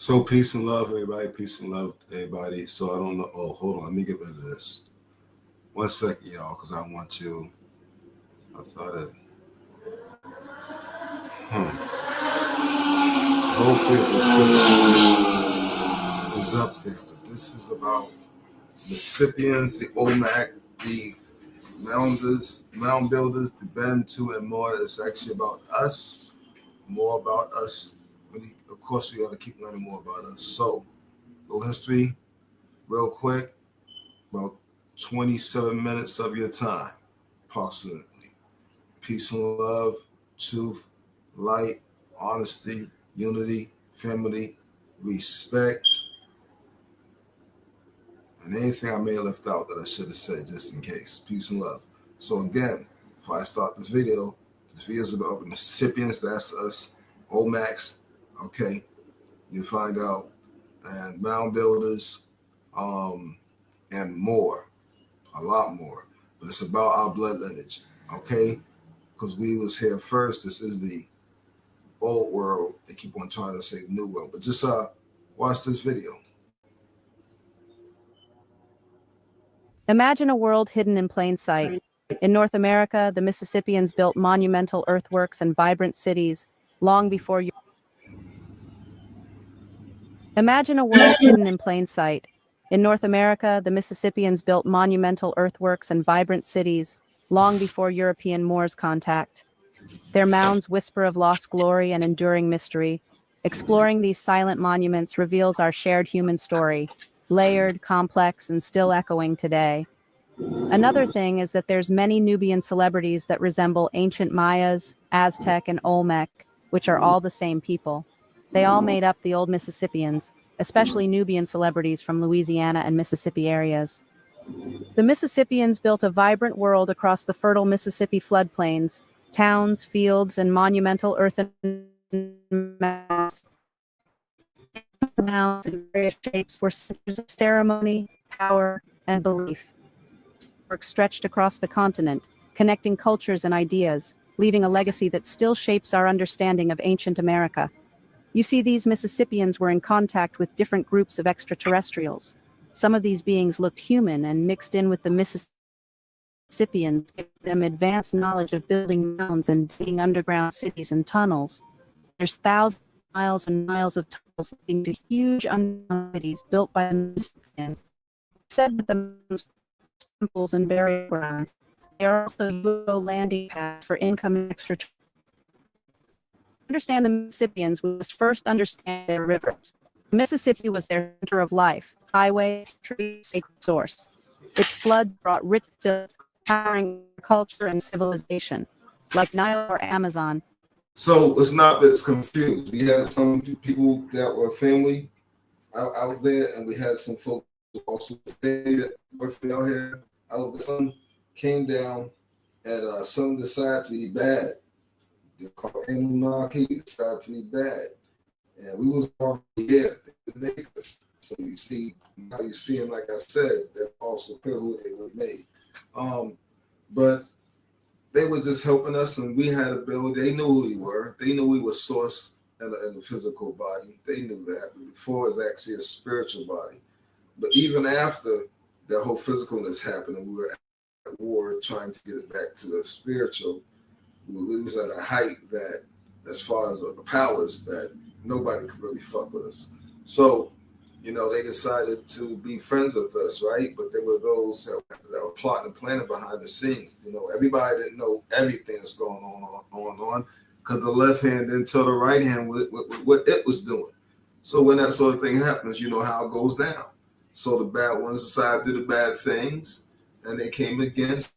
So peace and love, everybody. Peace and love, everybody. So I don't know. Oh, hold on. Let me get rid of this. 1 second, y'all, because I want you. I thought it. Hopefully the description is up there. But this is about Mississippians, the OMAC, the mound builders, the bend to and more. It's actually about us, more about us. Of course, we got to keep learning more about us. So, little history, real quick, about 27 minutes of your time, approximately. Peace and love, truth, light, honesty, unity, family, respect, and anything I may have left out that I should have said just in case. Peace and love. So again, before I start this video is about the Mississippians, that's us, OMAX, okay? You'll find out, and mound builders, and more, a lot more. But it's about our blood lineage, okay? Because we was here first. This is the old world. They keep on trying to say new world, but just watch this video. Imagine a world hidden in plain sight. In North America, the Mississippians built monumental earthworks and vibrant cities long before you. Imagine a world hidden in plain sight. In North America, the Mississippians built monumental earthworks and vibrant cities long before European Moors' contact. Their mounds whisper of lost glory and enduring mystery. Exploring these silent monuments reveals our shared human story, layered, complex, and still echoing today. Another thing is that there's many Nubian celebrities that resemble ancient Mayas, Aztec, and Olmec, which are all the same people. They all made up the old Mississippians, especially Nubian celebrities from Louisiana and Mississippi areas. The Mississippians built a vibrant world across the fertile Mississippi floodplains, towns, fields, and monumental earthen mounds in various shapes were centers of ceremony, power, and belief. Work stretched across the continent, connecting cultures and ideas, leaving a legacy that still shapes our understanding of ancient America. You see, these Mississippians were in contact with different groups of extraterrestrials. Some of these beings looked human and mixed in with the Mississippians, giving them advanced knowledge of building mounds and digging underground cities and tunnels. There's thousands of miles and miles of tunnels leading to huge underground cities built by the Mississippians. Said that the mounds were temples and burial grounds. They are also UFO landing pads for incoming extraterrestrials. To understand the Mississippians, we must first understand their rivers. The Mississippi was their center of life, highway, tree, sacred source. Its floods brought rich silk, powering culture and civilization, like Nile or Amazon. So it's not that it's confused. We had some people that were family out there, and we had some folks also that were out here. Some came down, and some decided to be bad. They're called Anunnaki. It decided to be bad, and we was already here. They make us. So you see, now you see them. Like I said, that's also clear who they were made. But they were just helping us, and we had ability. They knew who we were. They knew we were source in the physical body. They knew that. But before, it was actually a spiritual body. But even after that whole physicalness happened, and we were at war trying to get it back to the spiritual, we was at a height that, as far as the powers, that nobody could really fuck with us. So, they decided to be friends with us, right? But there were those that were plotting and planning behind the scenes. Everybody didn't know everything that's going on, because the left hand didn't tell the right hand what it was doing. So when that sort of thing happens, you know how it goes down. So the bad ones decided to do the bad things, and they came against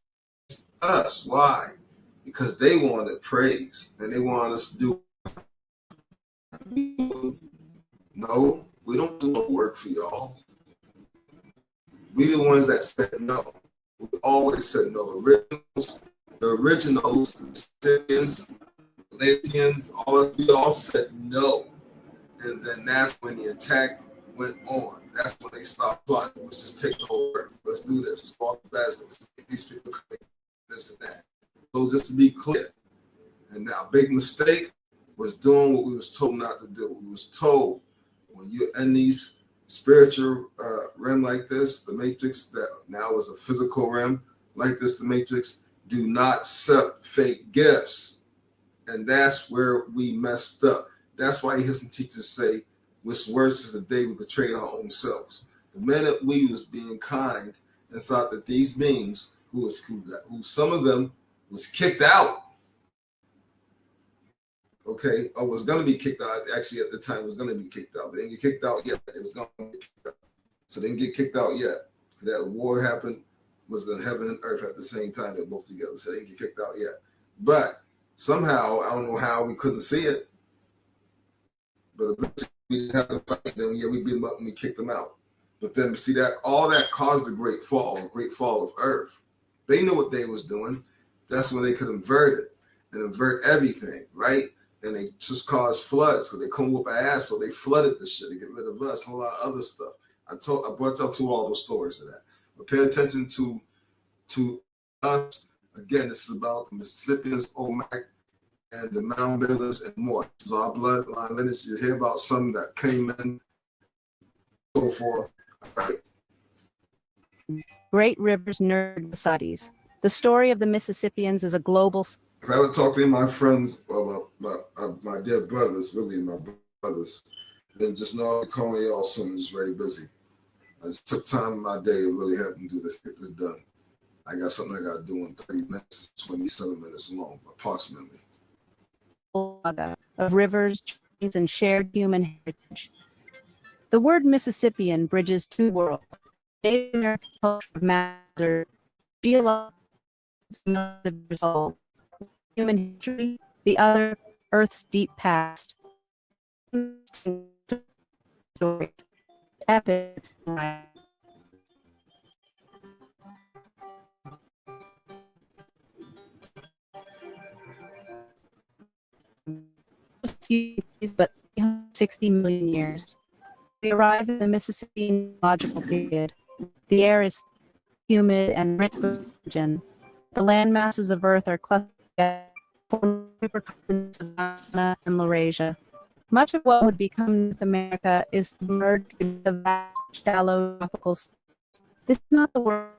us. Why? Because they wanted praise, and they wanted us to do. No, we don't do no work for y'all. We the ones that said no. We always said no. The originals, the Mississippians, Atlanteans, we all said no. And then that's when the attack went on. That's when they stopped plotting. Let's just take the whole earth. Let's do this. As far as fast, these people coming, this and that. So just to be clear, and now big mistake was doing what we was told not to do. We was told When you're in these spiritual realm like this, the matrix that now is a physical realm like this, the matrix, do not accept fake gifts. And that's where we messed up. That's why you hear some teachers say, what's worse is the day we betrayed our own selves. The minute we was being kind and thought that these beings, who some of them was kicked out, okay, or was going to be kicked out. Actually, at the time, was going to be kicked out. They didn't get kicked out yet. It was going to get kicked out. So they didn't get kicked out yet. That war happened, was in heaven and earth at the same time. They're both together. So they didn't get kicked out yet. But somehow, I don't know how, we couldn't see it. But eventually we didn't have to fight them. Yeah, we beat them up and we kicked them out. But then see that all that caused the great fall of earth. They knew what they was doing. That's when they could invert it and invert everything, right? And they just caused floods. So they couldn't whoop our ass, so they flooded the shit to get rid of us, a whole lot of other stuff. I brought y'all to all those stories of that. But pay attention to us. Again, this is about the Mississippians, olmes, and the moundbuilders and more. This is our bloodline lineage. You hear about some that came in, so forth. All right. Great Rivers Nerd Societies. The story of the Mississippians is a global. If I would talk to my friends, or my dear brothers, really my brothers, then just know calling y'all soon is very busy. I just took time in my day to really help them get this done. I got something I got to do in 30 minutes, 27 minutes long, approximately. Of rivers, trees, and shared human heritage. The word Mississippian bridges two worlds. Native American culture of matter, geological soul, human history, the other, Earth's deep past. Stories, epics, but 60 million years. We arrive in the Mississippian geological period. The air is humid and rich with oxygen. The land masses of Earth are clustered in supercontinents of Savannah and Laurasia. Much of what would become North America is submerged in the vast, shallow tropical sea. This is not the world.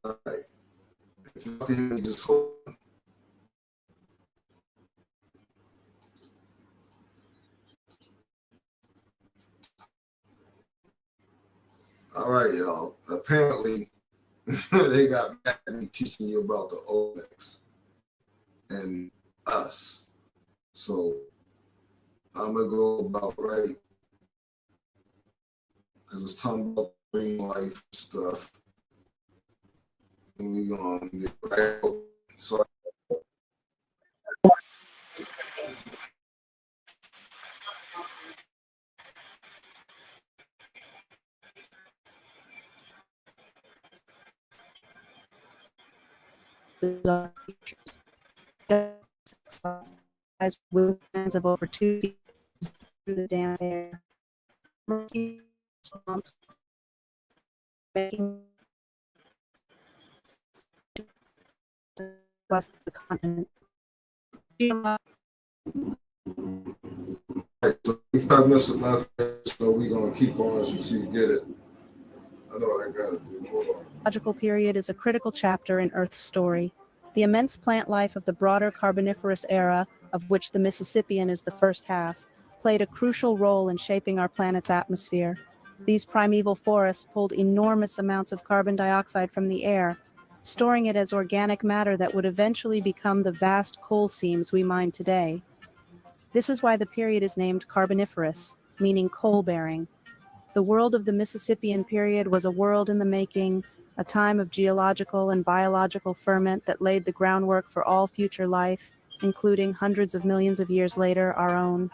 All right. If you can hear me, just hold. All right, y'all. Apparently, they got mad at me teaching you about the olmes and us. So I'm gonna go about right because it's talking about green life stuff. And we gonna get right. So As winds of over 2 feet through the damp air. Murky swamps making across the continent. Right, so if I mess with my face, so we're gonna keep on until you get it. I know what I gotta do. Hold on. Geological period is a critical chapter in Earth's story. The immense plant life of the broader Carboniferous era, of which the Mississippian is the first half, played a crucial role in shaping our planet's atmosphere. These primeval forests pulled enormous amounts of carbon dioxide from the air, storing it as organic matter that would eventually become the vast coal seams we mine today. This is why the period is named Carboniferous, meaning coal-bearing. The world of the Mississippian period was a world in the making, a time of geological and biological ferment that laid the groundwork for all future life, including hundreds of millions of years later, our own.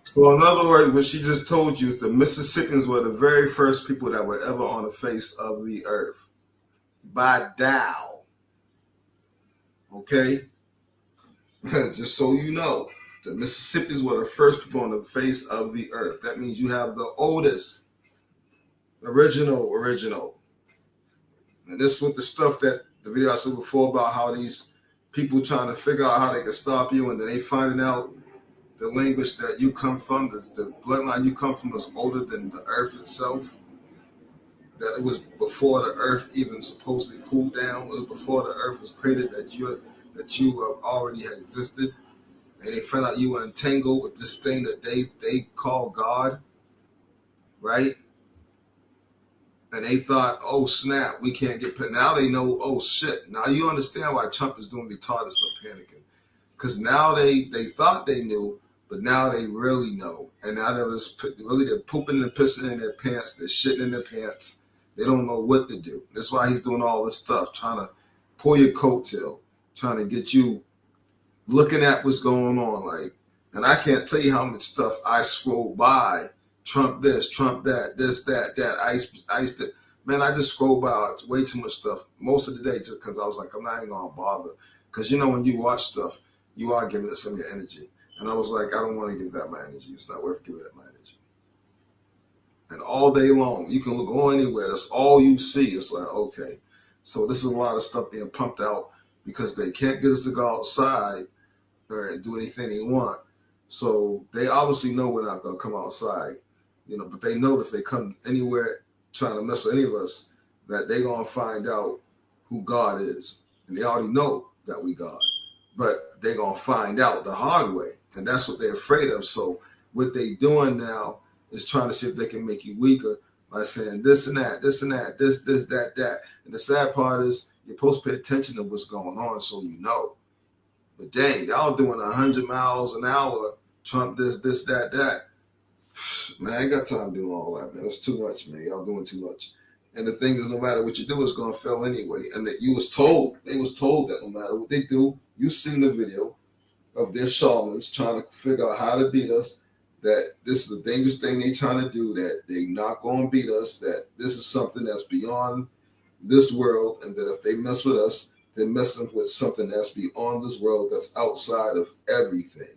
So in other words, what she just told you is the Mississippians were the very first people that were ever on the face of the earth. By Dow. Okay? Just so you know, the Mississippians were the first people on the face of the earth. That means you have the oldest, original. And this was the stuff that the video I saw before about how these people trying to figure out how they can stop you, and then they finding out the language that you come from, the bloodline you come from is older than the earth itself. That it was before the earth even supposedly cooled down. It was before the earth was created that you already had existed. And they found out you were entangled with this thing that they call God, right? And they thought, oh snap, we can't get put. Now they know, oh shit. Now you understand why Trump is doing retarded stuff, panicking. Because now they thought they knew, but now they really know. And now they're pooping and pissing in their pants, they're shitting in their pants. They don't know what to do. That's why he's doing all this stuff, trying to pull your coattail, trying to get you looking at what's going on. Like, and I can't tell you how much stuff I scroll by. Trump this, Trump that, this, that, ICE that. Man, I just scroll by way too much stuff most of the day just because I was like, I'm not even going to bother. Because, you know, when you watch stuff, you are giving it some of your energy. And I was like, I don't want to give that my energy. It's not worth giving it my energy. And all day long, you can go anywhere. That's all you see. It's like, okay. So this is a lot of stuff being pumped out because they can't get us to go outside or do anything they want. So they obviously know we're not going to come outside, you know, but they know if they come anywhere trying to mess with any of us, that they're going to find out who God is. And they already know that we God, but they're going to find out the hard way. And that's what they're afraid of. So what they doing now is trying to see if they can make you weaker by saying this and that, this, that. And the sad part is you're supposed to pay attention to what's going on so you know. But dang, y'all doing 100 miles an hour, Trump this, that. Man, I ain't got time doing all that, man. It's too much, man. Y'all doing too much. And the thing is, no matter what you do, it's going to fail anyway. And that they was told that no matter what they do, you seen the video of their shamans trying to figure out how to beat us, that this is a dangerous thing they trying to do, that they not going to beat us, that this is something that's beyond this world, and that if they mess with us, they're messing with something that's beyond this world, that's outside of everything.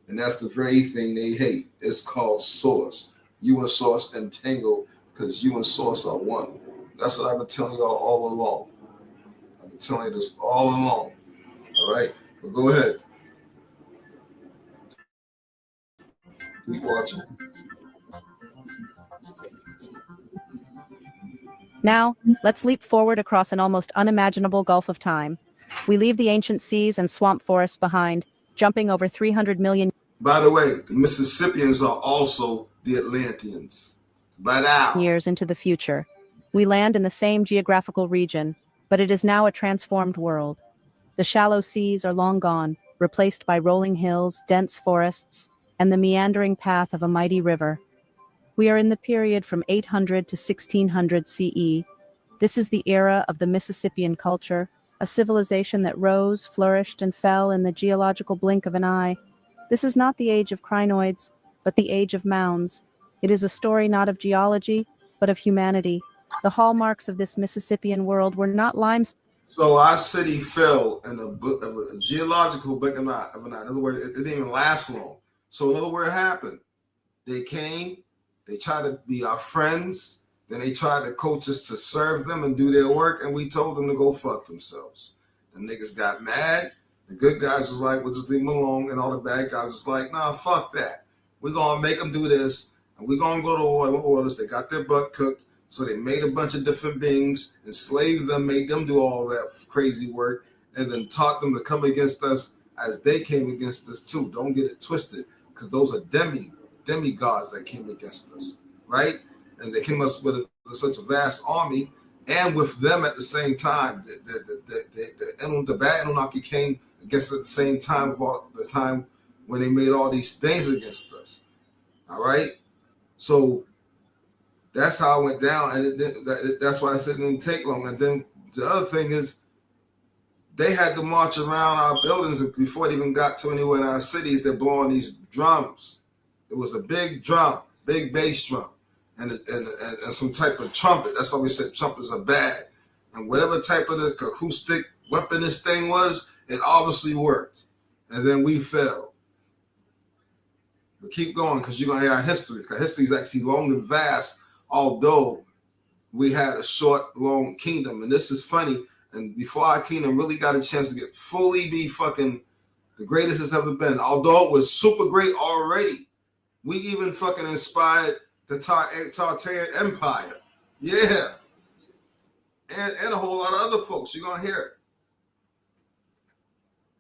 And that's the very thing they hate. It's called source. You and source entangled because you and source are one. That's what I've been telling y'all all along. I've been telling you this all along. All right? But go ahead. Keep watching. Now, let's leap forward across an almost unimaginable gulf of time. We leave the ancient seas and swamp forests behind, jumping over 300 million By the way, the Mississippians are also the Atlanteans. By now. years into the future. We land in the same geographical region, but it is now a transformed world. The shallow seas are long gone, replaced by rolling hills, dense forests, and the meandering path of a mighty river. We are in the period from 800 to 1600 CE. This is the era of the Mississippian culture, a civilization that rose, flourished, and fell in the geological blink of an eye. This is not the age of crinoids, but the age of mounds. It is a story not of geology, but of humanity. The hallmarks of this Mississippian world were not limestone. So our city fell in a geological blink of an eye. In other words, it didn't even last long. So in other words, what happened? They came, they tried to be our friends, Then they tried to coach us to serve them and do their work, and we told them to go fuck themselves. The niggas got mad. The good guys was like, we'll just leave them alone. And all the bad guys was like, nah, fuck that. We're going to make them do this, and we're going to go to war with orders. They got their butt cooked, so they made a bunch of different beings, enslaved them, made them do all that crazy work, and then taught them to come against us as they came against us too. Don't get it twisted, because those are demigods that came against us, right? And they came us with such a vast army, and with them at the same time, the bad Anunnaki came against us at the same time of all the time when they made all these things against us. All right, so that's how it went down, and that's why I said it didn't take long. And then the other thing is, they had to march around our buildings before it even got to anywhere in our cities. They're blowing these drums. It was a big drum, big bass drum, and some type of trumpet. That's why we said trumpets are bad. And whatever type of the acoustic weapon this thing was, it obviously worked. And then we fell. But keep going, because you're going to hear our history. Because history is actually long and vast, although we had a short, long kingdom. And this is funny. And before our kingdom really got a chance to get fully be fucking the greatest it's ever been, although it was super great already, we even fucking inspired the Tartarian Empire. Yeah. And a whole lot of other folks. You're going to hear it.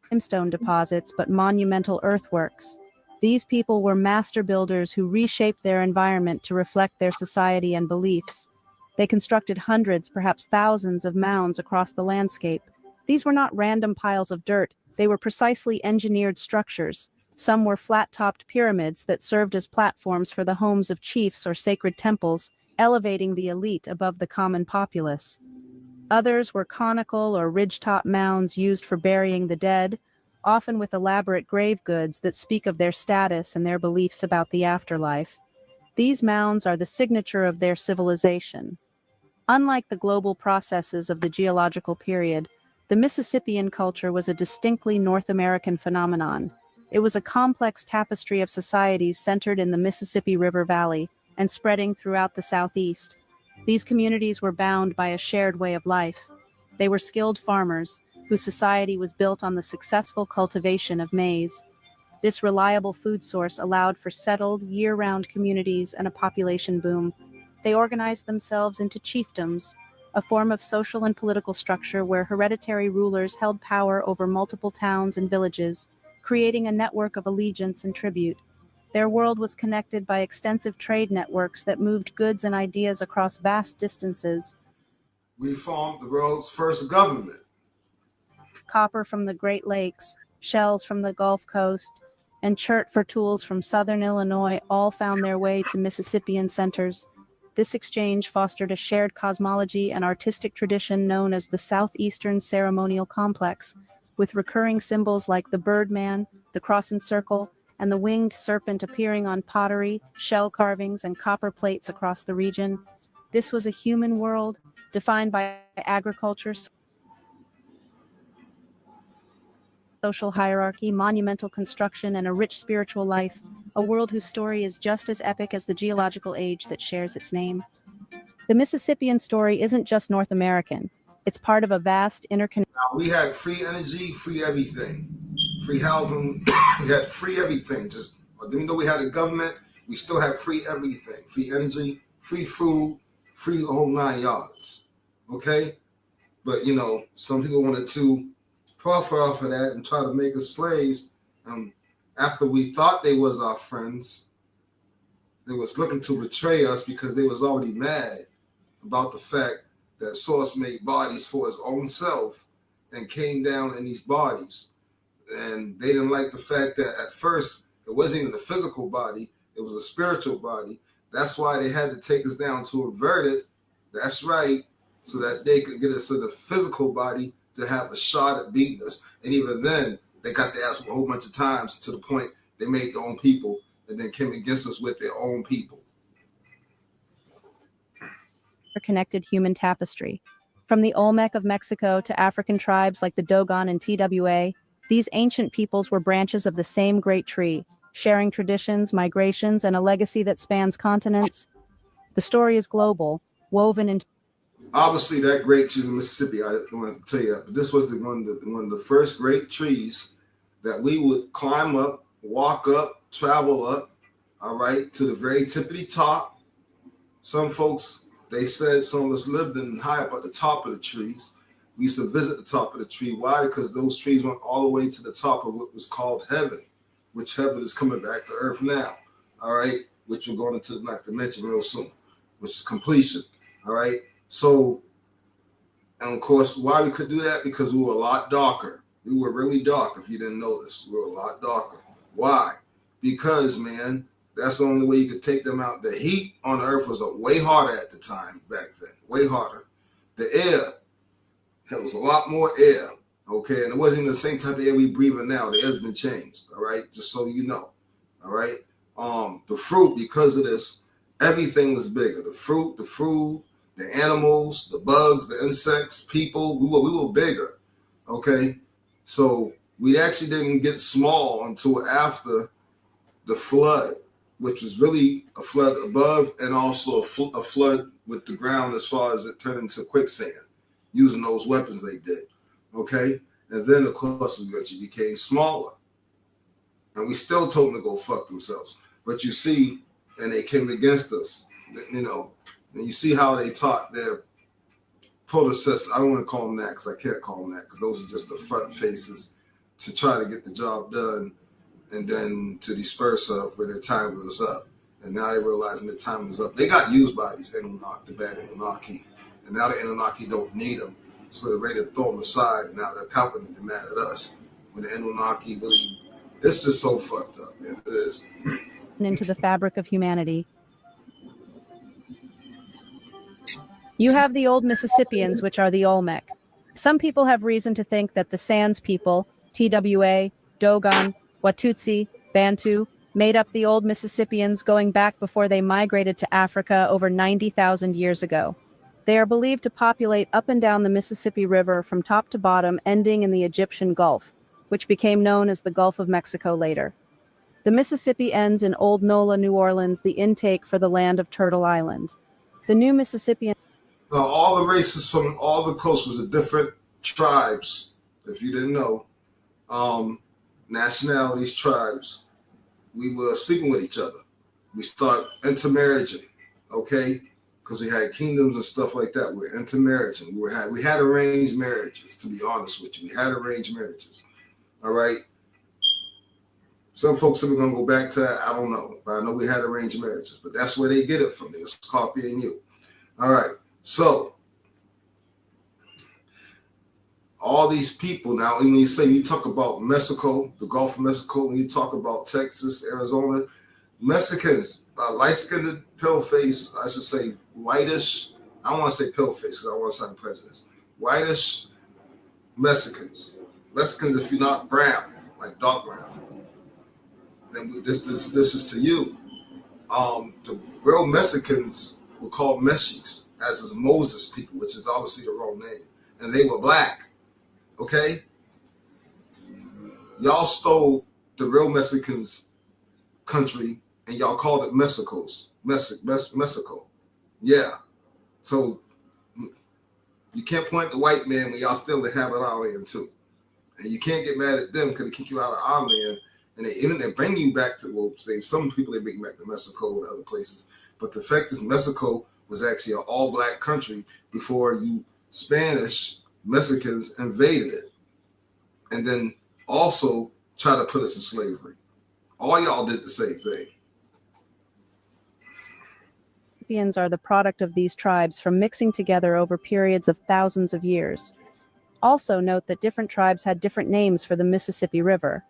Limestone deposits, but monumental earthworks. These people were master builders who reshaped their environment to reflect their society and beliefs. They constructed hundreds, perhaps thousands of mounds across the landscape. These were not random piles of dirt. They were precisely engineered structures. Some were flat-topped pyramids that served as platforms for the homes of chiefs or sacred temples, elevating the elite above the common populace. Others were conical or ridge-top mounds used for burying the dead, often with elaborate grave goods that speak of their status and their beliefs about the afterlife. These mounds are the signature of their civilization. Unlike the global processes of the geological period, the Mississippian culture was a distinctly North American phenomenon. It was a complex tapestry of societies centered in the Mississippi River Valley and spreading throughout the Southeast. These communities were bound by a shared way of life. They were skilled farmers, whose society was built on the successful cultivation of maize. This reliable food source allowed for settled, year-round communities and a population boom. They organized themselves into chiefdoms, a form of social and political structure where hereditary rulers held power over multiple towns and villages, creating a network of allegiance and tribute. Their world was connected by extensive trade networks that moved goods and ideas across vast distances. We formed the world's first government. Copper from the Great Lakes, shells from the Gulf Coast, and chert for tools from southern Illinois all found their way to Mississippian centers. This exchange fostered a shared cosmology and artistic tradition known as the Southeastern Ceremonial Complex, with recurring symbols like the Birdman, the Cross and Circle, and the winged serpent appearing on pottery, shell carvings, and copper plates across the region. This was a human world defined by agriculture, social hierarchy, monumental construction, and a rich spiritual life, a world whose story is just as epic as the geological age that shares its name. The Mississippian story isn't just North American. It's part of a vast interconnected. We had free energy, free everything, free housing. We had free everything. Just even though we had a government, we still had free everything, free energy, free food, free the whole 9 yards. Okay, but some people wanted to profit off of that and try to make us slaves. After we thought they was our friends, they was looking to betray us because they was already mad about the fact that Source made bodies for his own self and came down in these bodies. And they didn't like the fact that at first it wasn't even a physical body, it was a spiritual body. That's why they had to take us down to invert it. That's right, so that they could get us in the physical body to have a shot at beating us. And even then, they got the ass a whole bunch of times to the point they made their own people and then came against us with their own people. Connected human tapestry. From the Olmec of Mexico to African tribes like the Dogon and TWA, these ancient peoples were branches of the same great tree, sharing traditions, migrations, and a legacy that spans continents. The story is global, woven into Obviously, that great tree in Mississippi, I don't have to tell you that, but this was one of the first great trees that we would climb up, walk up, travel up, all right, to the very tippity top. Some folks, they said some of us lived in high up at the top of the trees. We used to visit the top of the tree. Why? Because those trees went all the way to the top of what was called heaven, which heaven is coming back to earth now, all right, which we're going into the next dimension real soon, which is completion, all right. So, and of course, why we could do that? Because we were a lot darker. We were really dark, if you didn't notice. We were a lot darker. Why? Because, man, that's the only way you could take them out. The heat on Earth was way harder at the time back then, way harder. The air, there was a lot more air, okay? And it wasn't even the same type of air we breathe in now. The air's been changed, all right? Just so you know, all right? The fruit, because of this, everything was bigger. The fruit, the food, the animals, the bugs, the insects, people, we were bigger, okay? So we actually didn't get small until after the flood, which was really a flood above and also a flood with the ground as far as it turned into quicksand, using those weapons they did, okay? And then, of course, we eventually became smaller. And we still told them to go fuck themselves. But you see, and they came against us, you know, and you see how they taught their predecessors. I don't want to call them that because I can't call them that because those are just the front faces to try to get the job done and then to disperse of when their time was up. And now they realizing their time was up. They got used by these Anunnaki, the bad Anunnaki. And now the Anunnaki don't need them. So they're ready to throw them aside. And now they're pouting and they're mad at us. When the Anunnaki really, it's just so fucked up, man. It is. into the fabric of humanity. You have the old Mississippians, which are the Olmec. Some people have reason to think that the Sans people, TWA, Dogon, Watutsi, Bantu, made up the old Mississippians going back before they migrated to Africa over 90,000 years ago. They are believed to populate up and down the Mississippi River from top to bottom, ending in the Egyptian Gulf, which became known as the Gulf of Mexico later. The Mississippi ends in Old Nola, New Orleans, the intake for the land of Turtle Island. The new Mississippian All the races from all the coasts was the different tribes, if you didn't know, nationalities, tribes. We were sleeping with each other. We start intermarrying, okay? Because we had kingdoms and stuff like that. We're intermarrying. We had arranged marriages, to be honest with you. We had arranged marriages, all right? Some folks said we're going to go back to that. I don't know. But I know we had arranged marriages. But that's where they get it from. They was copying you. All right. So, all these people now, when you talk about Mexico, the Gulf of Mexico, when you talk about Texas, Arizona, Mexicans, light-skinned, pale-faced, I should say whitish, I don't want to say pale-faced because I don't want to sound prejudiced, whitish Mexicans. Mexicans, if you're not brown, like dark brown, then this is to you. The real Mexicans were called Meshis, as is Moses people, which is obviously the wrong name. And they were black, okay? Y'all stole the real Mexicans' country and y'all called it Mexico. Yeah. So you can't point the white man when y'all still inhabit our land too. And you can't get mad at them because they kick you out of our land. And they bring you back to, well, say some people they bring you back to Mexico and other places. But the fact is Mexico was actually an all-black country before you Spanish Mexicans invaded it. And then also try to put us in slavery. All y'all did the same thing. Mississippians are the product of these tribes from mixing together over periods of thousands of years. Also note that different tribes had different names for the Mississippi River.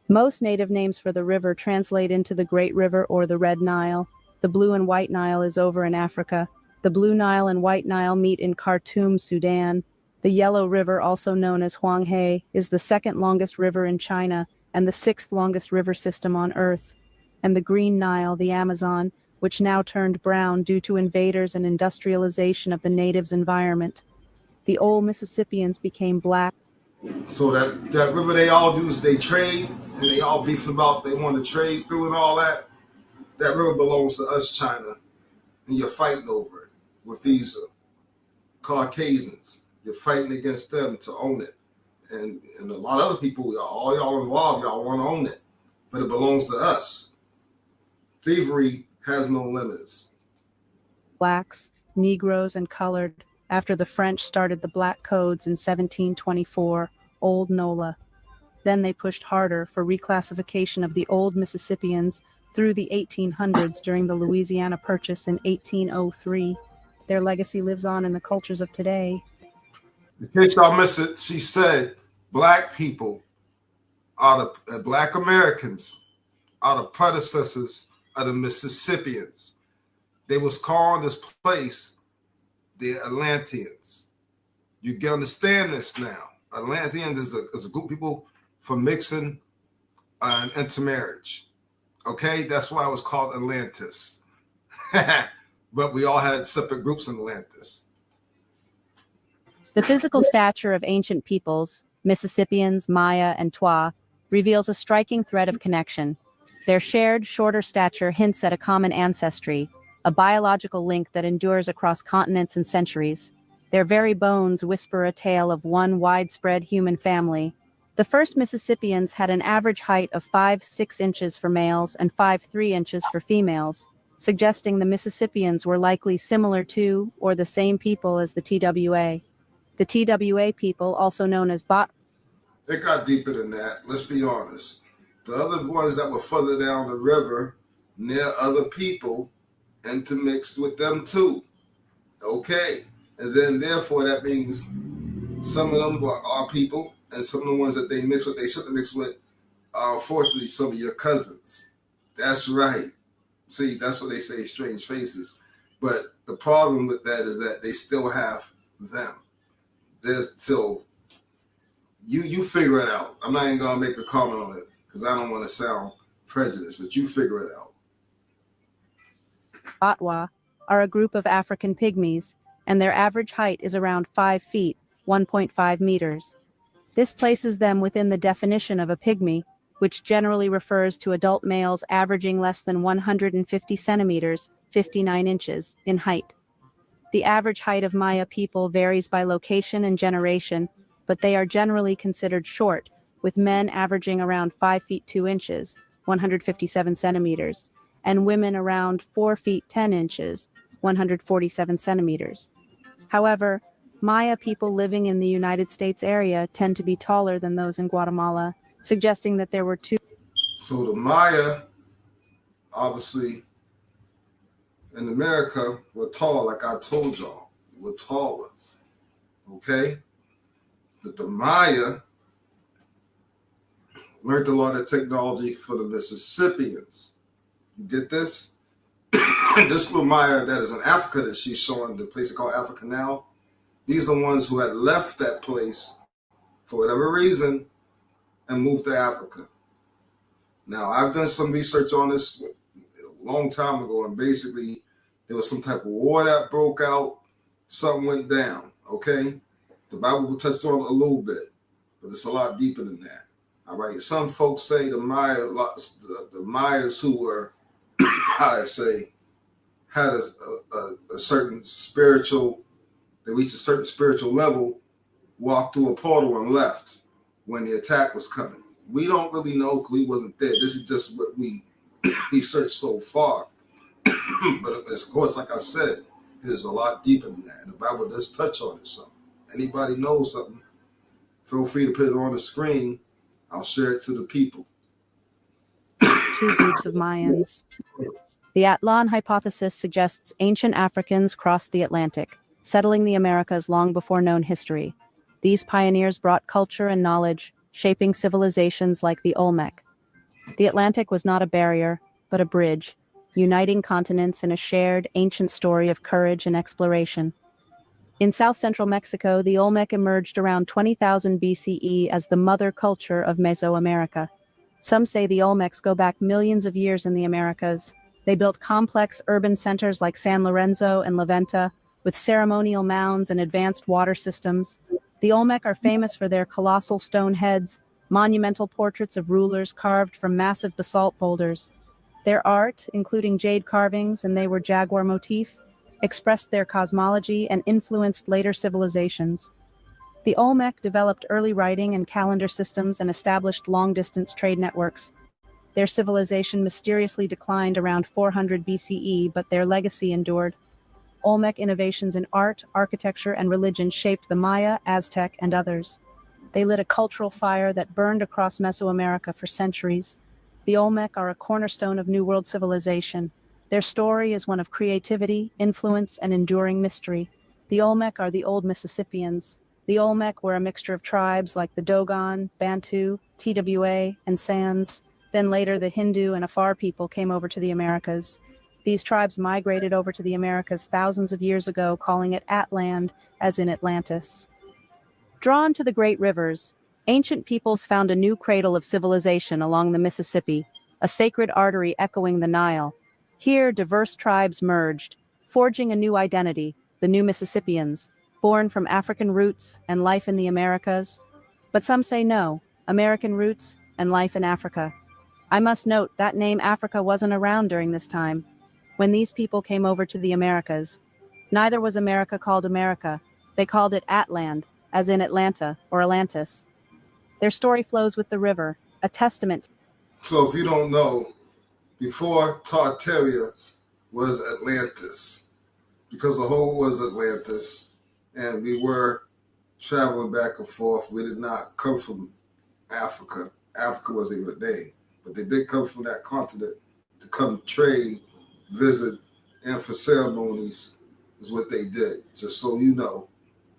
Most native names for the river translate into the Great River or the Red Nile. The Blue and White Nile is over in Africa. The Blue Nile and White Nile meet in Khartoum, Sudan. The Yellow River, also known as Huanghe, is the second longest river in China and the sixth longest river system on Earth. And the Green Nile, the Amazon, which now turned brown due to invaders and industrialization of the natives' environment. The old Mississippians became black. So that river they all do is they trade and they all beefing about they want to trade through and all that. That river belongs to us, China, and you're fighting over it. with these Caucasians. You're fighting against them to own it. And a lot of other people, all y'all involved, y'all want to own it. But it belongs to us. Thievery has no limits. Blacks, Negroes, and colored after the French started the Black Codes in 1724, Old NOLA. Then they pushed harder for reclassification of the old Mississippians through the 1800s during the Louisiana Purchase in 1803. Their legacy lives on in the cultures of today. In case y'all missed it, she said black people are the black Americans are the predecessors of the Mississippians. They was calling this place the Atlanteans. You can understand this now. Atlanteans is a group of people from mixing and intermarriage. Okay, that's why it was called Atlantis. But we all had separate groups in Atlantis. The physical stature of ancient peoples, Mississippians, Maya, and Twa, reveals a striking thread of connection. Their shared, shorter stature hints at a common ancestry, a biological link that endures across continents and centuries. Their very bones whisper a tale of one widespread human family. The first Mississippians had an average height of 5'6" inches for males and 5'3" inches for females, suggesting the Mississippians were likely similar to or the same people as the TWA. The TWA people, also known as Bot. It got deeper than that. Let's be honest. The other ones that were further down the river, near other people, intermixed with them too. Okay. And then therefore that means some of them were our people, and some of the ones that they mixed with, they shouldn't mix with, are unfortunately some of your cousins. That's right. See, that's what they say, strange faces. But the problem with that is that they still have them. There's still, you figure it out. I'm not even gonna make a comment on it because I don't want to sound prejudiced, but you figure it out. Batwa are a group of African pygmies, and their average height is around 5 feet, 1.5 meters. This places them within the definition of a pygmy, which generally refers to adult males averaging less than 150 centimeters, 59 inches, in height. The average height of Maya people varies by location and generation, but they are generally considered short, with men averaging around 5 feet 2 inches, 157 centimeters, and women around 4 feet 10 inches, 147 centimeters. However, Maya people living in the United States area tend to be taller than those in Guatemala, suggesting that there were two. So the Maya, obviously, in America, were tall, like I told y'all. They were taller. Okay? But the Maya learned a lot of technology for the Mississippians. You get this? This group of Maya that is in Africa that she's showing, the place called Africa now, these are the ones who had left that place for whatever reason and moved to Africa. Now, I've done some research on this a long time ago, and basically there was some type of war that broke out, something went down, okay? The Bible will touch on it a little bit, but it's a lot deeper than that. All right, some folks say the Mayas who were, I say, had a certain spiritual, they reached a certain spiritual level, walked through a portal and left when the attack was coming. We don't really know because we wasn't there. This is just what we researched so far. But of course, like I said, there's a lot deeper than that. And the Bible does touch on it some. Anybody knows something, feel free to put it on the screen. I'll share it to the people. Two groups of Mayans. The Atlan hypothesis suggests ancient Africans crossed the Atlantic, settling the Americas long before known history. These pioneers brought culture and knowledge, shaping civilizations like the Olmec. The Atlantic was not a barrier, but a bridge, uniting continents in a shared, ancient story of courage and exploration. In south-central Mexico, the Olmec emerged around 20,000 BCE as the mother culture of Mesoamerica. Some say the Olmecs go back millions of years in the Americas. They built complex urban centers like San Lorenzo and La Venta, with ceremonial mounds and advanced water systems. The Olmec are famous for their colossal stone heads, monumental portraits of rulers carved from massive basalt boulders. Their art, including jade carvings, and they were jaguar motif, expressed their cosmology, and influenced later civilizations. The Olmec developed early writing and calendar systems and established long-distance trade networks. Their civilization mysteriously declined around 400 BCE, but their legacy endured. Olmec innovations in art, architecture, and religion shaped the Maya, Aztec, and others. They lit a cultural fire that burned across Mesoamerica for centuries. The Olmec are a cornerstone of New World civilization. Their story is one of creativity, influence, and enduring mystery. The Olmec are the old Mississippians. The Olmec were a mixture of tribes like the Dogon, Bantu, TWA, and Sans. Then later, the Hindu and Afar people came over to the Americas. These tribes migrated over to the Americas thousands of years ago, calling it Atland, as in Atlantis. Drawn to the great rivers, ancient peoples found a new cradle of civilization along the Mississippi, a sacred artery echoing the Nile. Here, diverse tribes merged, forging a new identity, the new Mississippians, born from African roots and life in the Americas. But some say no, American roots and life in Africa. I must note that name Africa wasn't around during this time. When these people came over to the Americas, neither was America called America. They called it Atland, as in Atlanta or Atlantis. Their story flows with the river, a testament. So if you don't know, before Tartaria was Atlantis, because the whole was Atlantis, and we were traveling back and forth. We did not come from Africa. Africa wasn't even a name, but they did come from that continent to come trade, visit, and for ceremonies is what they did. Just so you know,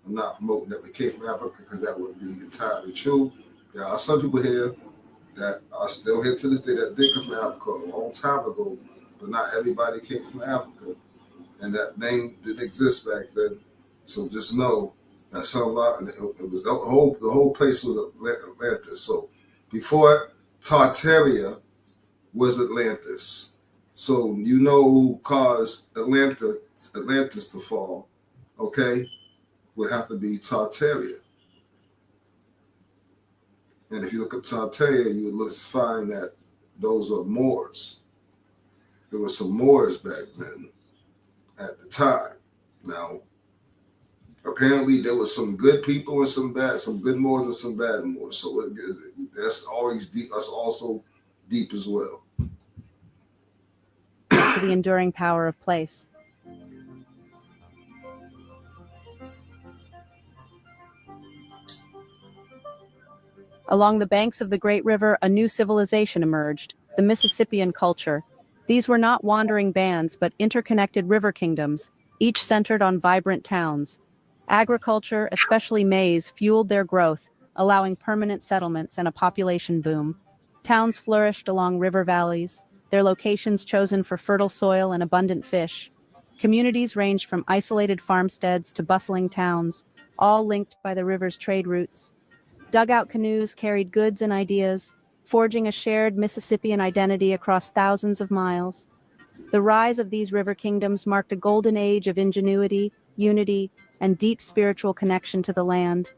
I'm not promoting that we came from Africa because that wouldn't be entirely true. There are some people here that are still here to this day that did come from Africa a long time ago, but not everybody came from Africa, and that name didn't exist back then. So just know that some of our, it was the whole place was Atlantis. So before Tartaria was Atlantis. So you know who caused Atlantis to fall, okay? Would have to be Tartaria. And if you look at Tartaria, you would find that those are Moors. There were some Moors back then at the time. Now, apparently there was some good people and some good Moors and some bad Moors. So that's always deep. That's also deep as well. To the enduring power of place. Along the banks of the great river, a new civilization emerged, the Mississippian culture. These were not wandering bands, but interconnected river kingdoms, each centered on vibrant towns. Agriculture, especially maize, fueled their growth, allowing permanent settlements and a population boom. Towns flourished along river valleys, their locations chosen for fertile soil and abundant fish. Communities ranged from isolated farmsteads to bustling towns, all linked by the river's trade routes. Dugout canoes carried goods and ideas, forging a shared Mississippian identity across thousands of miles. The rise of these river kingdoms marked a golden age of ingenuity, unity, and deep spiritual connection to the land.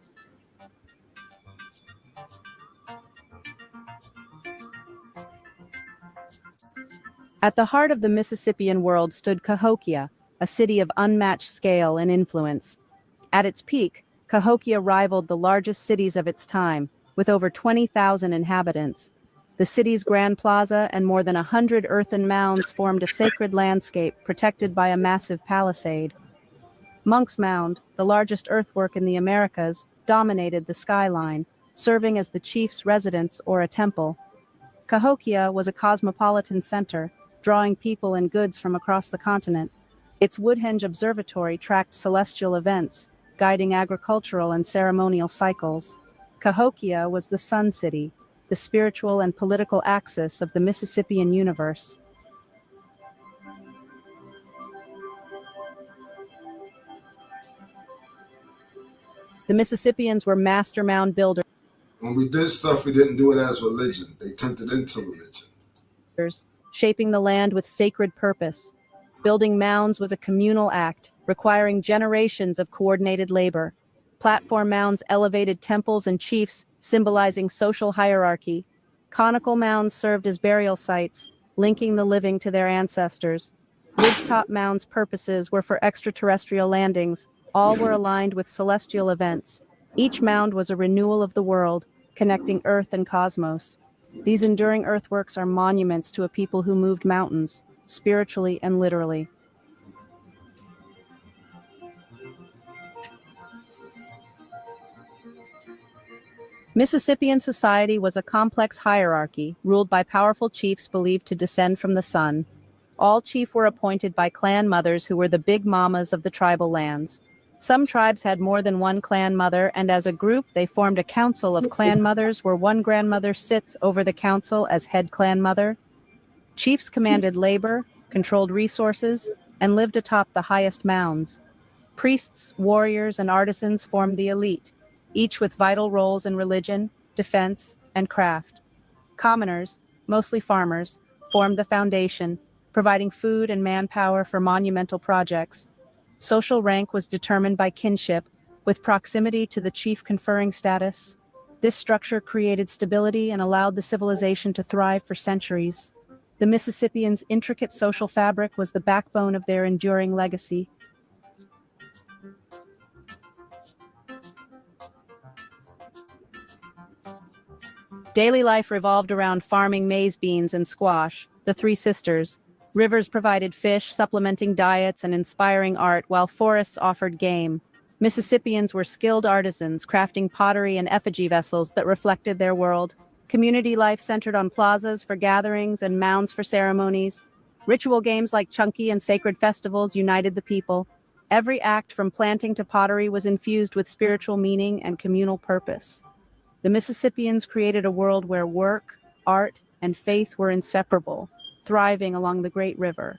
At the heart of the Mississippian world stood Cahokia, a city of unmatched scale and influence. At its peak, Cahokia rivaled the largest cities of its time, with over 20,000 inhabitants. The city's Grand Plaza and more than 100 earthen mounds formed a sacred landscape protected by a massive palisade. Monk's Mound, the largest earthwork in the Americas, dominated the skyline, serving as the chief's residence or a temple. Cahokia was a cosmopolitan center, drawing people and goods from across the continent. Its Woodhenge Observatory tracked celestial events, guiding agricultural and ceremonial cycles. Cahokia was the Sun City, the spiritual and political axis of the Mississippian universe. The Mississippians were master mound builders. When we did stuff, we didn't do it as religion. They turned it into religion. Shaping the land with sacred purpose. Building mounds was a communal act, requiring generations of coordinated labor. Platform mounds elevated temples and chiefs, symbolizing social hierarchy. Conical mounds served as burial sites, linking the living to their ancestors. Ridgetop mounds' purposes were for extraterrestrial landings. All were aligned with celestial events. Each mound was a renewal of the world, connecting Earth and cosmos. These enduring earthworks are monuments to a people who moved mountains, spiritually and literally. Mississippian society was a complex hierarchy, ruled by powerful chiefs believed to descend from the sun. All chiefs were appointed by clan mothers who were the big mamas of the tribal lands. Some tribes had more than one clan mother, and as a group they formed a council of clan mothers where one grandmother sits over the council as head clan mother. Chiefs commanded labor, controlled resources, and lived atop the highest mounds. Priests, warriors, and artisans formed the elite, each with vital roles in religion, defense, and craft. Commoners, mostly farmers, formed the foundation, providing food and manpower for monumental projects. Social rank was determined by kinship, with proximity to the chief conferring status. This structure created stability and allowed the civilization to thrive for centuries. The Mississippians' intricate social fabric was the backbone of their enduring legacy. Daily life revolved around farming maize beans and squash, the three sisters. Rivers provided fish, supplementing diets and inspiring art, while forests offered game. Mississippians were skilled artisans, crafting pottery and effigy vessels that reflected their world. Community life centered on plazas for gatherings and mounds for ceremonies. Ritual games like chunky and sacred festivals united the people. Every act from planting to pottery was infused with spiritual meaning and communal purpose. The Mississippians created a world where work, art, and faith were inseparable, thriving along the great river.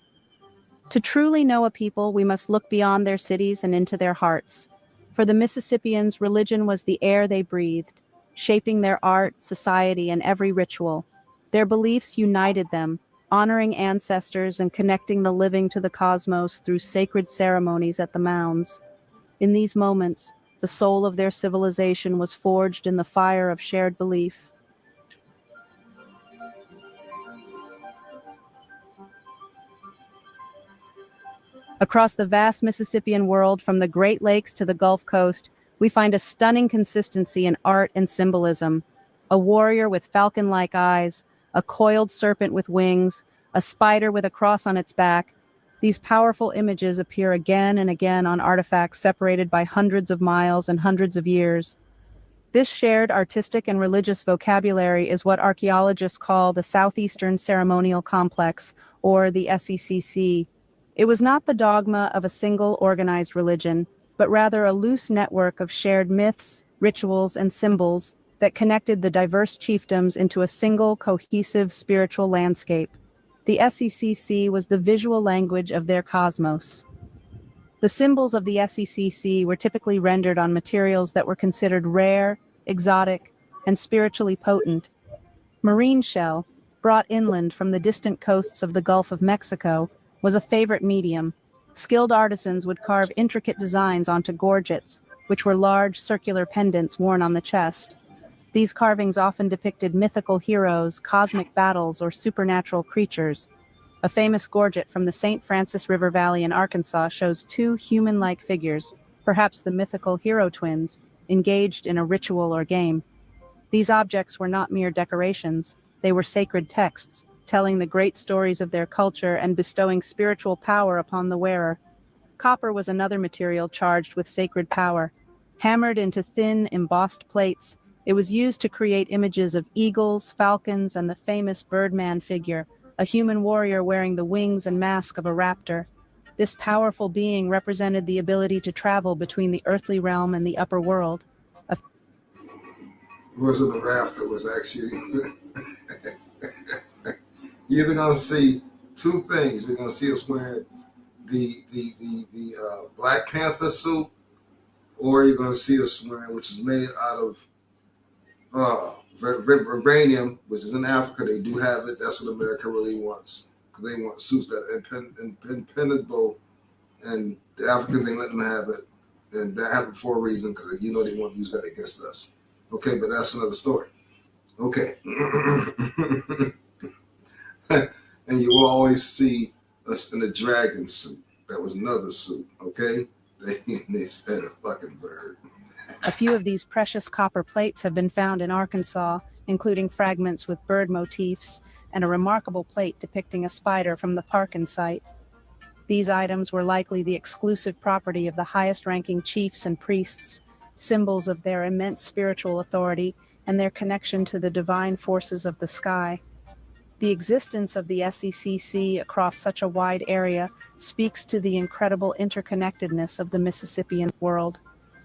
To truly know a people, we must look beyond their cities and into their hearts. For the Mississippians, religion was the air they breathed, shaping their art, society, and every ritual. Their beliefs united them, honoring ancestors and connecting the living to the cosmos through sacred ceremonies at the mounds. In these moments, the soul of their civilization was forged in the fire of shared belief. Across the vast Mississippian world, from the Great Lakes to the Gulf Coast, we find a stunning consistency in art and symbolism. A warrior with falcon-like eyes, a coiled serpent with wings, a spider with a cross on its back. These powerful images appear again and again on artifacts separated by hundreds of miles and hundreds of years. This shared artistic and religious vocabulary is what archaeologists call the Southeastern Ceremonial Complex, or the SECC. It was not the dogma of a single organized religion, but rather a loose network of shared myths, rituals, and symbols that connected the diverse chiefdoms into a single cohesive spiritual landscape. The SECC was the visual language of their cosmos. The symbols of the SECC were typically rendered on materials that were considered rare, exotic, and spiritually potent. Marine shell, brought inland from the distant coasts of the Gulf of Mexico, was a favorite medium. Skilled artisans would carve intricate designs onto gorgets, which were large circular pendants worn on the chest. These carvings often depicted mythical heroes, cosmic battles, or supernatural creatures. A famous gorget from the St. Francis River Valley in Arkansas shows two human-like figures, perhaps the mythical hero twins, engaged in a ritual or game. These objects were not mere decorations, they were sacred texts, telling the great stories of their culture and bestowing spiritual power upon the wearer. Copper was another material charged with sacred power. Hammered into thin, embossed plates, it was used to create images of eagles, falcons, and the famous Birdman figure, a human warrior wearing the wings and mask of a raptor. This powerful being represented the ability to travel between the earthly realm and the upper world. It wasn't the raft that was actually. You're either going to see two things. You're going to see us wearing the Black Panther suit, or you're going to see us wearing, which is made out of vibranium, which is in Africa. They do have it. That's what America really wants, because they want suits that are impenetrable, and the Africans ain't letting them have it. And that happened for a reason, because they want to use that against us. Okay, but that's another story. Okay. And you will always see us in a dragon suit. That was another suit, okay? They said a fucking bird. A few of these precious copper plates have been found in Arkansas, including fragments with bird motifs and a remarkable plate depicting a spider from the Parkin site. These items were likely the exclusive property of the highest-ranking chiefs and priests, symbols of their immense spiritual authority and their connection to the divine forces of the sky. The existence of the SECC across such a wide area speaks to the incredible interconnectedness of the Mississippian world.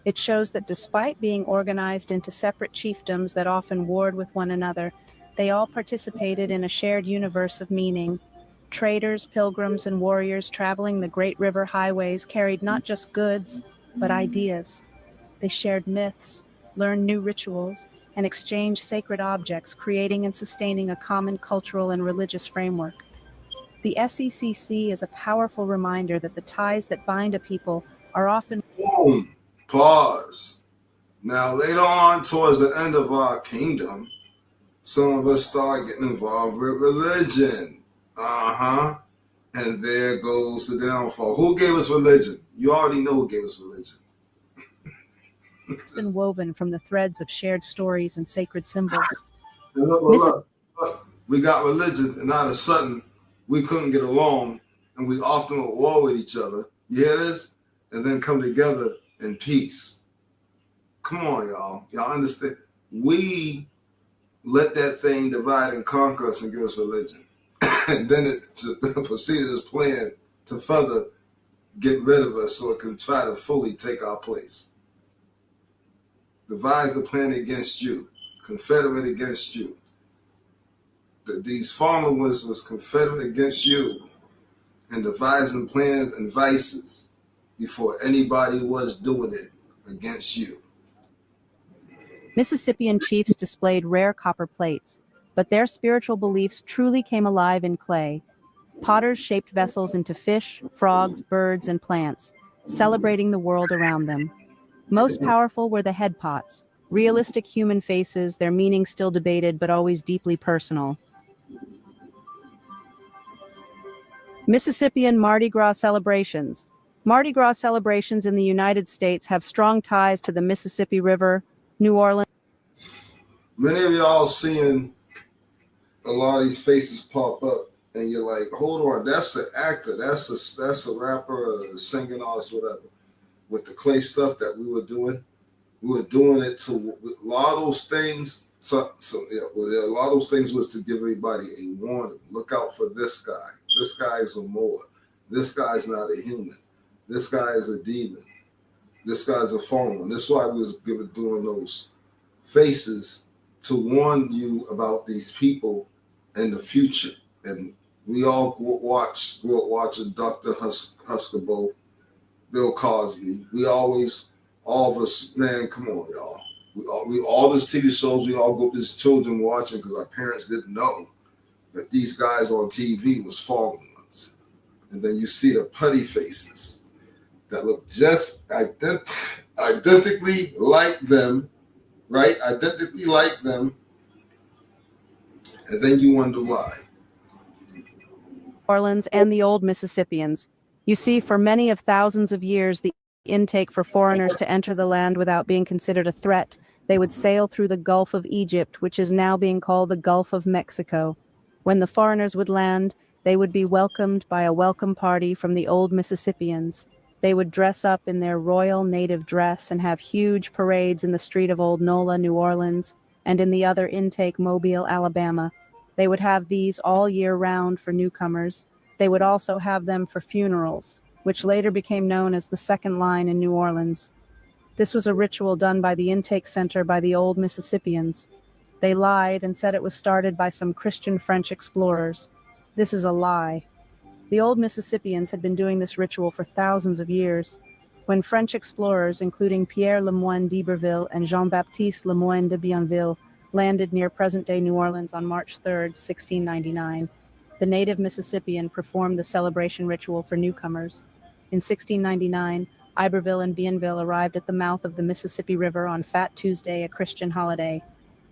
It shows that despite being organized into separate chiefdoms that often warred with one another, they all participated in a shared universe of meaning. Traders, pilgrims, and warriors traveling the great river highways carried not just goods, but ideas. They shared myths, learned new rituals, and exchanged sacred objects, creating and sustaining a common cultural and religious framework. The SECC is a powerful reminder that the ties that bind a people are often... Boom. Pause. Now, later on, towards the end of our kingdom, some of us start getting involved with religion. And there goes the downfall. Who gave us religion? You already know who gave us religion. been woven from the threads of shared stories and sacred symbols. Look. We got religion, and all of a sudden, we couldn't get along, and we often at war with each other. You hear this? And then come together in peace. Come on, y'all. Y'all understand? We let that thing divide and conquer us and give us religion. And then it proceeded as planned to further get rid of us so it can try to fully take our place. Devised a plan against you, confederate against you. These followers was confederate against you and devising plans and vices before anybody was doing it against you. Mississippian chiefs displayed rare copper plates, but their spiritual beliefs truly came alive in clay. Potters shaped vessels into fish, frogs, birds, and plants, celebrating the world around them. Most powerful were the head pots, realistic human faces, their meaning still debated but always deeply personal. Mississippian Mardi Gras celebrations. Mardi Gras celebrations in the United States have strong ties to the Mississippi River, New Orleans. Many of y'all seeing a lot of these faces pop up, and you're like, hold on, that's an actor, that's a rapper, a singing artist, whatever. With the clay stuff that we were doing it to a lot of those things. A lot of those things was to give everybody a warning. Look out for this guy. This guy is a Moor. This guy's not a human. This guy is a demon. This guy's a fallen. That's why we was doing those faces to warn you about these people in the future. And we all grew up watching Dr. Huxtable, Bill Cosby. All of us, man, come on, y'all. We all these TV shows, we all go to these children watching because our parents didn't know that these guys on TV was fallen ones. And then you see the putty faces that look just identically like them, right? Identically like them. And then you wonder why. Orleans and the old Mississippians. You see, for many of thousands of years, the intake for foreigners to enter the land without being considered a threat, they would sail through the Gulf of Egypt, which is now being called the Gulf of Mexico. When the foreigners would land, they would be welcomed by a welcome party from the old Mississippians. They would dress up in their royal native dress and have huge parades in the street of Old Nola, New Orleans, and in the other intake, Mobile, Alabama. They would have these all year round for newcomers. They would also have them for funerals, which later became known as the Second Line in New Orleans. This was a ritual done by the intake center by the old Mississippians. They lied and said it was started by some Christian French explorers. This is a lie. The old Mississippians had been doing this ritual for thousands of years. When French explorers, including Pierre Le Moyne d'Iberville and Jean-Baptiste Le Moyne de Bienville, landed near present-day New Orleans on March 3, 1699, the native Mississippian performed the celebration ritual for newcomers. In 1699, Iberville and Bienville arrived at the mouth of the Mississippi River on Fat Tuesday, a Christian holiday.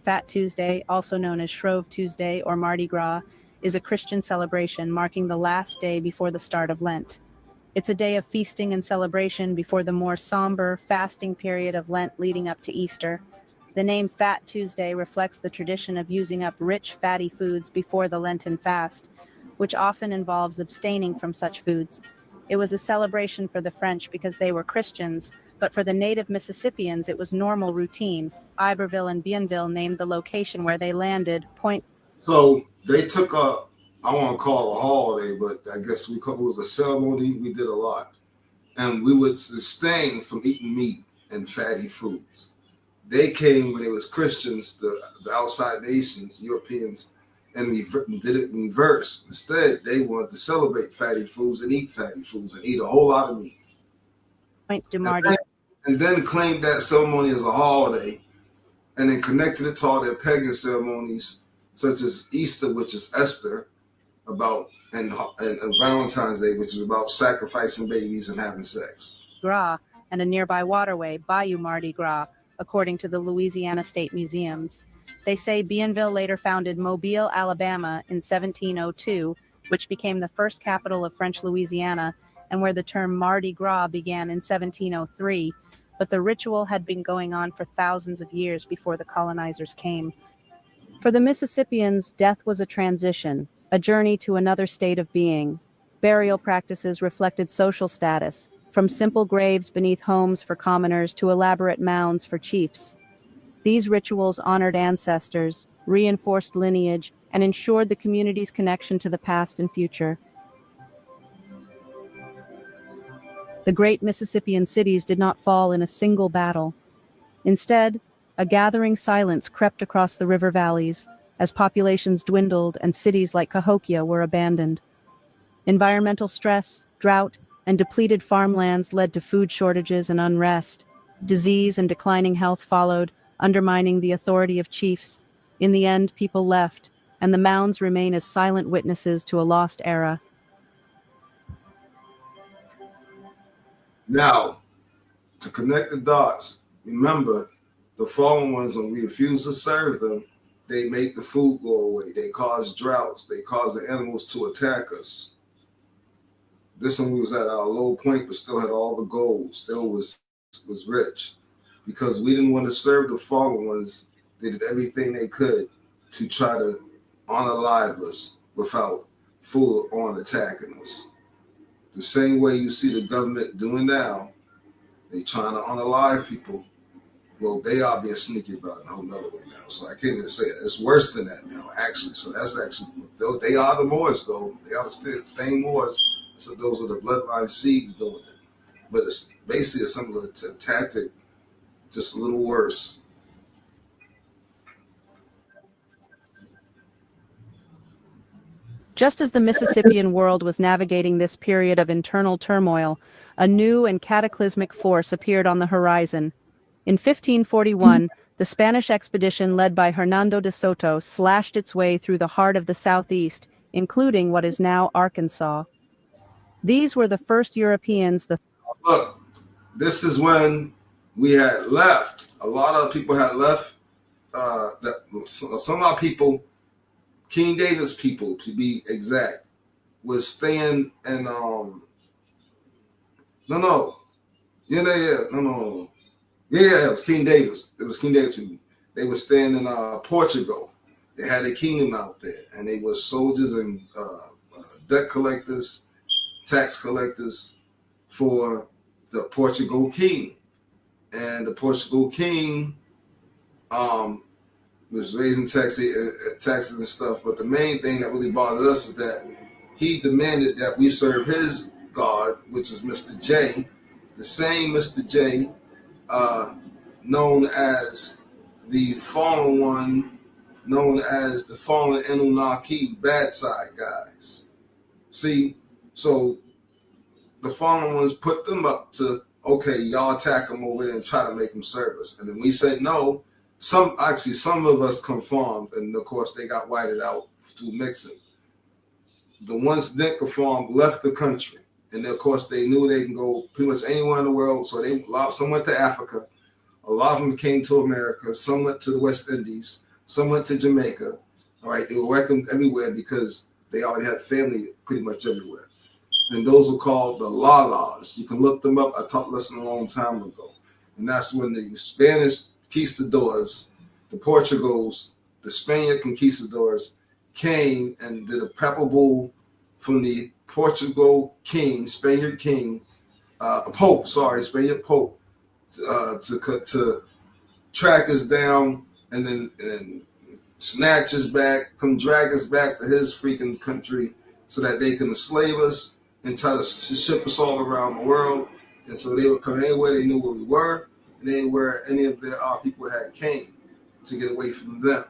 Fat Tuesday, also known as Shrove Tuesday or Mardi Gras, is a Christian celebration marking the last day before the start of Lent. It's a day of feasting and celebration before the more somber, fasting period of Lent leading up to Easter. The name Fat Tuesday reflects the tradition of using up rich, fatty foods before the Lenten fast, which often involves abstaining from such foods. It was a celebration for the French because they were Christians, but for the native Mississippians it was normal routine. Iberville and Bienville named the location where they landed Point. So they took I want to call it a holiday, but I guess it was a ceremony. We did a lot. And we would abstain from eating meat and fatty foods. They came when it was Christians, the outside nations, Europeans, and we did it in reverse. Instead, they wanted to celebrate fatty foods and eat fatty foods and eat a whole lot of meat. Point de Mardi. And then claimed that ceremony as a holiday, and then connected it to all their pagan ceremonies, such as Easter, which is Esther, and Valentine's Day, which is about sacrificing babies and having sex. Gras, and a nearby waterway, Bayou Mardi Gras, according to the Louisiana State Museums. They say Bienville later founded Mobile, Alabama in 1702, which became the first capital of French Louisiana, and where the term Mardi Gras began in 1703, but the ritual had been going on for thousands of years before the colonizers came. For the Mississippians, death was a transition, a journey to another state of being. Burial practices reflected social status, from simple graves beneath homes for commoners to elaborate mounds for chiefs. These rituals honored ancestors, reinforced lineage, and ensured the community's connection to the past and future. The great Mississippian cities did not fall in a single battle. Instead, a gathering silence crept across the river valleys as populations dwindled and cities like Cahokia were abandoned. Environmental stress, drought, and depleted farmlands led to food shortages and unrest. Disease and declining health followed, undermining the authority of chiefs. In the end, people left, and the mounds remain as silent witnesses to a lost era. Now, to connect the dots, remember, the fallen ones, when we refuse to serve them, they make the food go away. They cause droughts. They cause the animals to attack us. This one was at our low point, but still had all the gold. Still was rich. Because we didn't want to serve the fallen ones, they did everything they could to try to unalive us without full on attacking us. The same way you see the government doing now, they trying to unalive people. Well, they are being sneaky about it in a whole other way now. So I can't even say it. It's worse than that now, actually. So that's actually, they are the Moors, though. They are the same Moors. So those are the bloodline seeds doing it. But it's basically a similar tactic, just a little worse. Just as the Mississippian world was navigating this period of internal turmoil, a new and cataclysmic force appeared on the horizon. In 1541, the Spanish expedition led by Hernando de Soto slashed its way through the heart of the Southeast, including what is now Arkansas. These were the first Europeans. Look, this is when we had left. A lot of people had left. Some of our people, King David's people, to be exact, was staying in it was King Davis. It was King Davis people. They were staying in Portugal. They had a kingdom out there, and they were soldiers and debt collectors, tax collectors for the Portugal king. And the Portugal king was raising taxes and stuff. But the main thing that really bothered us is that he demanded that we serve his God, which is Mr. J, the same Mr. J, known as the fallen one, known as the fallen Anunnaki, bad side guys. See, so the fallen ones put them up to, okay, y'all attack them over there and try to make them serve us. And then we said no. Some of us conformed, and of course they got whited out through mixing. The ones that conformed left the country, and of course they knew they can go pretty much anywhere in the world. So some went to Africa, a lot of them came to America, some went to the West Indies, some went to Jamaica. All right, they were welcomed everywhere because They already had family pretty much everywhere. And those were called the Lalas. You can look them up. I taught a lesson a long time ago. And that's when the Spanish conquistadors, the Portugals, the Spaniard conquistadors came and did a papal bull from the Portugal king, Spaniard king, Spaniard Pope, to track us down and then snatch us back, come drag us back to his freaking country so that they can enslave us and try to ship us all around the world. And so they would come anywhere they knew where we were and anywhere any of our people had came to get away from them.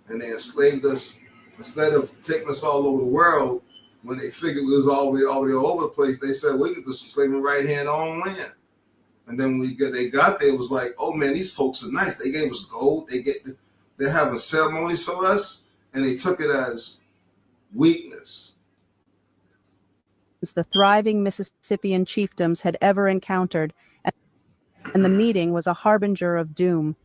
And they enslaved us. Instead of taking us all over the world, when they figured we was already all over the place, they said, we can just enslave them right here in our own land. And then they got there, it was like, oh man, these folks are nice. They gave us gold. They're having ceremonies for us, and they took it as weakness. The thriving Mississippian chiefdoms had ever encountered, and the meeting was a harbinger of doom.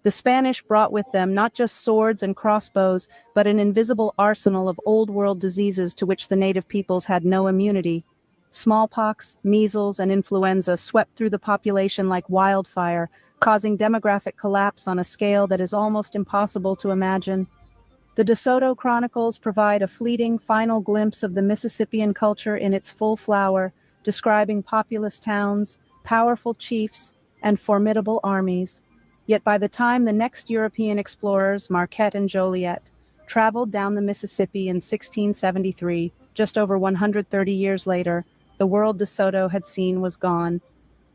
The Spanish brought with them not just swords and crossbows, but an invisible arsenal of old-world diseases to which the native peoples had no immunity. Smallpox, measles, and influenza swept through the population like wildfire, causing demographic collapse on a scale that is almost impossible to imagine. The DeSoto Chronicles provide a fleeting final glimpse of the Mississippian culture in its full flower, describing populous towns, powerful chiefs, and formidable armies. Yet by the time the next European explorers, Marquette and Joliet, traveled down the Mississippi in 1673, just over 130 years later, the world DeSoto had seen was gone.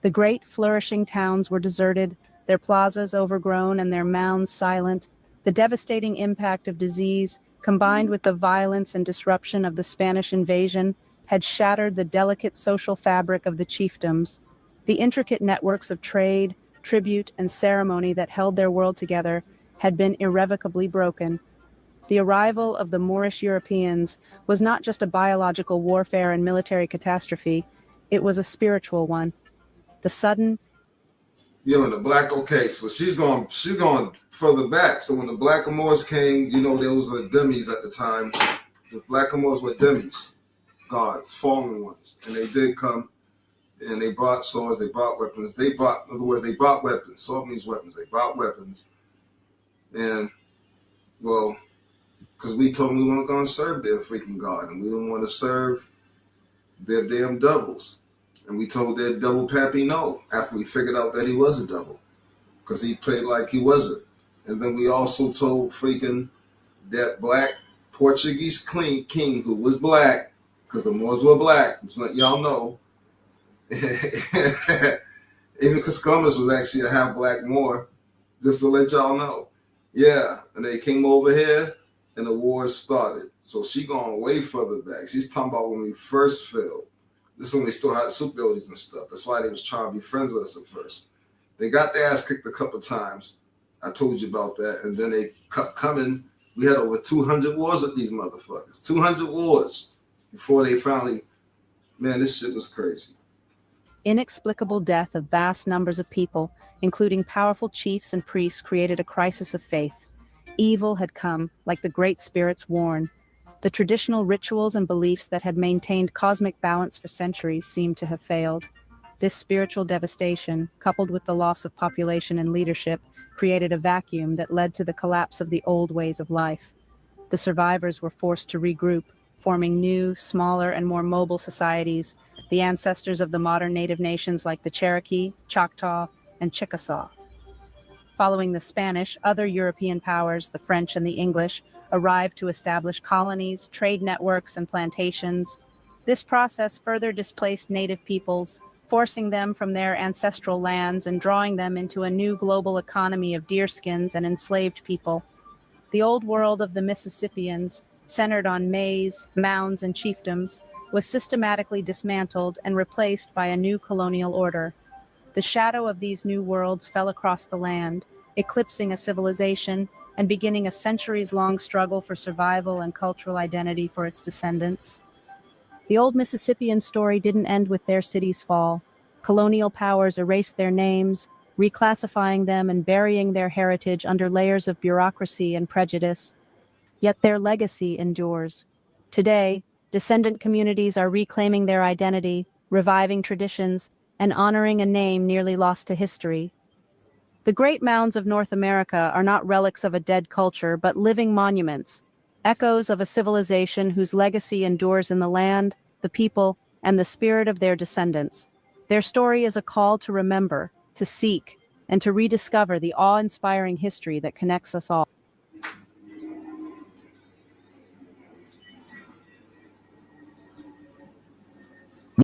The great flourishing towns were deserted, their plazas overgrown and their mounds silent. The devastating impact of disease, combined with the violence and disruption of the Spanish invasion, had shattered the delicate social fabric of the chiefdoms. The intricate networks of trade, tribute, and ceremony that held their world together had been irrevocably broken. The arrival of the Moorish Europeans was not just a biological warfare and military catastrophe, it was a spiritual one. The sudden... And the black, okay, so she's going further back. So when the Blackamoors came, those were demis at the time. The Blackamoors were demis, gods, fallen ones. And they did come, and they brought swords, they brought weapons. In other words, they brought weapons. Sword means weapons. They brought weapons. And, well, because we told them we weren't going to serve their freaking God, and we didn't want to serve their damn devils. And we told their devil pappy no after we figured out that he was a devil, because he played like he wasn't. And then we also told freaking that black Portuguese king who was black, because the Moors were black, just let y'all know. Even because Columbus was actually a half black Moor, just to let y'all know. Yeah, and they came over here and the war started. So she going way further back. She's talking about when we first failed. This is when we still had soup buildings and stuff. That's why they was trying to be friends with us at first. They got their ass kicked a couple of times. I told you about that. And then they kept coming. We had over 200 wars with these motherfuckers. 200 wars before they finally, man, this shit was crazy. Inexplicable death of vast numbers of people, including powerful chiefs and priests, created a crisis of faith. Evil had come, like the Great Spirits warn. The traditional rituals and beliefs that had maintained cosmic balance for centuries seemed to have failed. This spiritual devastation, coupled with the loss of population and leadership, created a vacuum that led to the collapse of the old ways of life. The survivors were forced to regroup, forming new, smaller, and more mobile societies, the ancestors of the modern native nations like the Cherokee, Choctaw, and Chickasaw. Following the Spanish, other European powers, the French and the English, arrived to establish colonies, trade networks, and plantations. This process further displaced native peoples, forcing them from their ancestral lands and drawing them into a new global economy of deerskins and enslaved people. The old world of the Mississippians, centered on maize, mounds, and chiefdoms, was systematically dismantled and replaced by a new colonial order. The shadow of these new worlds fell across the land, eclipsing a civilization and beginning a centuries-long struggle for survival and cultural identity for its descendants. The old Mississippian story didn't end with their city's fall. Colonial powers erased their names, reclassifying them and burying their heritage under layers of bureaucracy and prejudice. Yet their legacy endures. Today, descendant communities are reclaiming their identity, reviving traditions, and honoring a name nearly lost to history. The Great Mounds of North America are not relics of a dead culture, but living monuments, echoes of a civilization whose legacy endures in the land, the people, and the spirit of their descendants. Their story is a call to remember, to seek, and to rediscover the awe-inspiring history that connects us all.